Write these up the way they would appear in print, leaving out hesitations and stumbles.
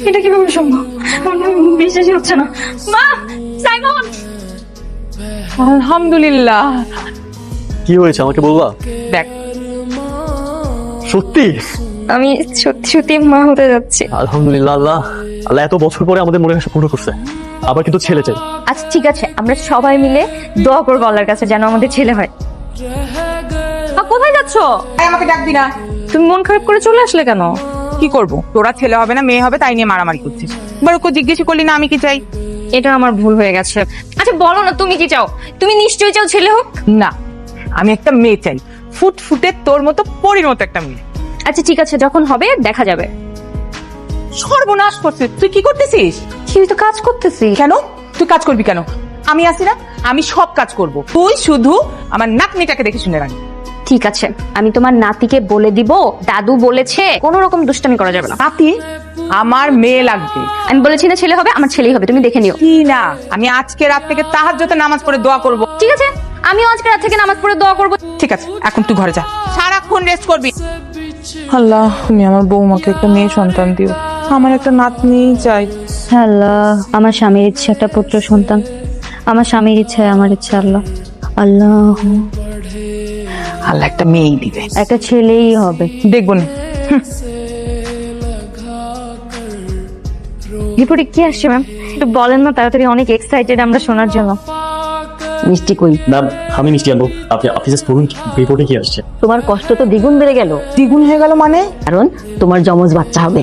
এটা কিভাবে সম্ভব? আমার বিশ্বাসই হচ্ছে না। মা, সাইমন! আলহামদুলিল্লাহ। কি হয়েছে আমাকে বলবা? দেখ, সত্যি? আমি সত্যি সত্যি মা হতে যাচ্ছি। আলহামদুলিল্লাহ। আল্লাহ আল্লাহ এত বছর পরে আমাদের মনের আশা পূর্ণ করছে। আবার কিন্তু ছেলে চাই। আচ্ছা ঠিক আছে, আমরা সবাই মিলে দোয়া করবো আল্লাহর কাছে যেন আমাদের ছেলে হয়। কোথায় যাচ্ছো? আমাকে ডাকবি না। তুমি মন খারাপ করে চলে আসলে কেন? কি করব, তোরা ছেলে হবে না মেয়ে হবে তাই নিয়ে মারামারি করছিস। এবার ওকে জিজ্ঞেস করলি না আমি কি চাই। এটা আমার ভুল হয়ে গেছে। আচ্ছা বলো না, তুমি কি চাও? তুমি নিশ্চয়ই চাও ছেলে হোক। না, আমি একটা মেয়ে চাই, ফুটফুটে তোর মতো পরীর মতো একটা মেয়ে। আচ্ছা ঠিক আছে, যখন হবে দেখা যাবে। সর্বনাশ করছিস তুই, কি করতেছিস? কি তো কাজ করতেছি। কেন তুই কাজ করবি কেন? আমি আছি না, আমি সব কাজ করব। তুই শুধু আমার নাতনিটাকে দেখে শুনে রাখ। ঠিক আছে, আমি তোমার নাতিকে বলে দিব দাদু বলেছে কোনো রকম দুষ্টামি করা যাবে না। নাতি? আমার মেয়ে লাগবে। আমি বলেছি না ছেলে হবে, আমার ছেলেই হবে, তুমি দেখে নিও। কি না, আমি আজকে রাত থেকে তাহাজ্জুদে নামাজ পড়ে দোয়া করব। ঠিক আছে, আমিও আজকে রাত থেকে নামাজ পড়ে দোয়া করবো। ঠিক আছে, এখন তুই ঘরে যা, সারাক্ষণ রেস্ট করবি। আল্লাহ, তুমি আমার বৌমাকে একটা মেয়ে সন্তান দিও, আমার একটা নাতনি চাই। আল্লাহ, আমার স্বামীর ইচ্ছে একটা পুত্র সন্তান, আমার স্বামীর ইচ্ছে আমার ইচ্ছে। আল্লাহ আল্লাহ, আল্লাহ একটা মেয়েই দিবে, একটা ছেলেই হবে। দেখবো না। রিপোর্টে কি আসছে ম্যাম? একটু বলেন না তাড়াতাড়ি, অনেক এক্সাইটেড আমরা শোনার জন্য। মিষ্টি কই? ম্যাম আমি মিষ্টি আনবো, আপনি অফিসে পড়ুন রিপোর্টে কি আসছে। তোমার কষ্ট তো দ্বিগুণ বেড়ে গেল। দ্বিগুণ হয়ে গেল মানে? কারণ তোমার জমজ বাচ্চা হবে,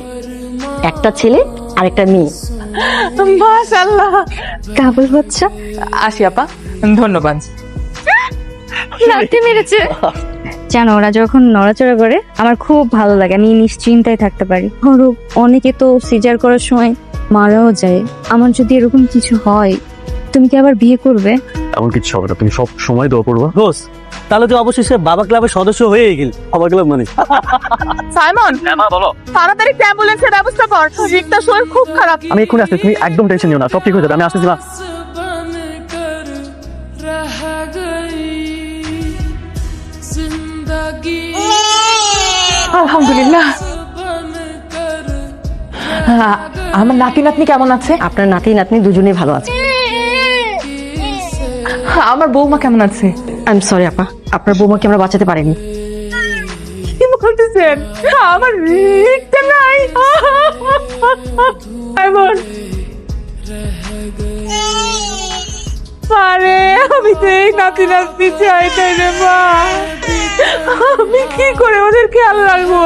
একটা ছেলে আর একটা মেয়ে। মাশাআল্লাহ, ডাবল বাচ্চা। আসি আপা, ধন্যবাদ। লাথি মেরেছে। জানো, ওরা যখন নড়াচড়া করে আমার খুব ভালো লাগে, আমি নিশ্চিন্তায় থাকতে পারি। ধরো অনেকে তো সিজার করার সময় মারাও যায়, আমার যদি এরকম কিছু হয় তুমি কি আবার বিয়ে করবে? এমন কিছু হবে না, তুমি সব সময় দোয়া করবা। দোষ, তাহলে তো অবশেষে বাবা ক্লাবের সদস্য হয়ে গেল। বাবা ক্লাব মানে? সাইমন, মা বলো। তাড়াতাড়ি অ্যাম্বুলেন্সের ব্যবস্থা কর, রিক্তার শরীর খুব খারাপ। আমি এক্ষুনি আসছি, তুমি একদম টেনশন নিও না, সব ঠিক হয়ে যাবে। আমি আসতেছি মা। আলহামদুলিল্লাহ। আমার নাতি নাতনি কেমন আছে? আপনার নাতি নাতনি দুজনেই ভালো আছে। আমার বৌমা কেমন আছে? আই এম সরি আপা, আপনার বৌমাকে আমরা বাঁচাতে পারিনি। কি বলতেছেন? আমার রিক্তা নাই। সাইমন, আরে আমি তো এই নাতি নাতনি চাই তাই রে মা, আমি কি করে ওদের খেয়াল রাখবো?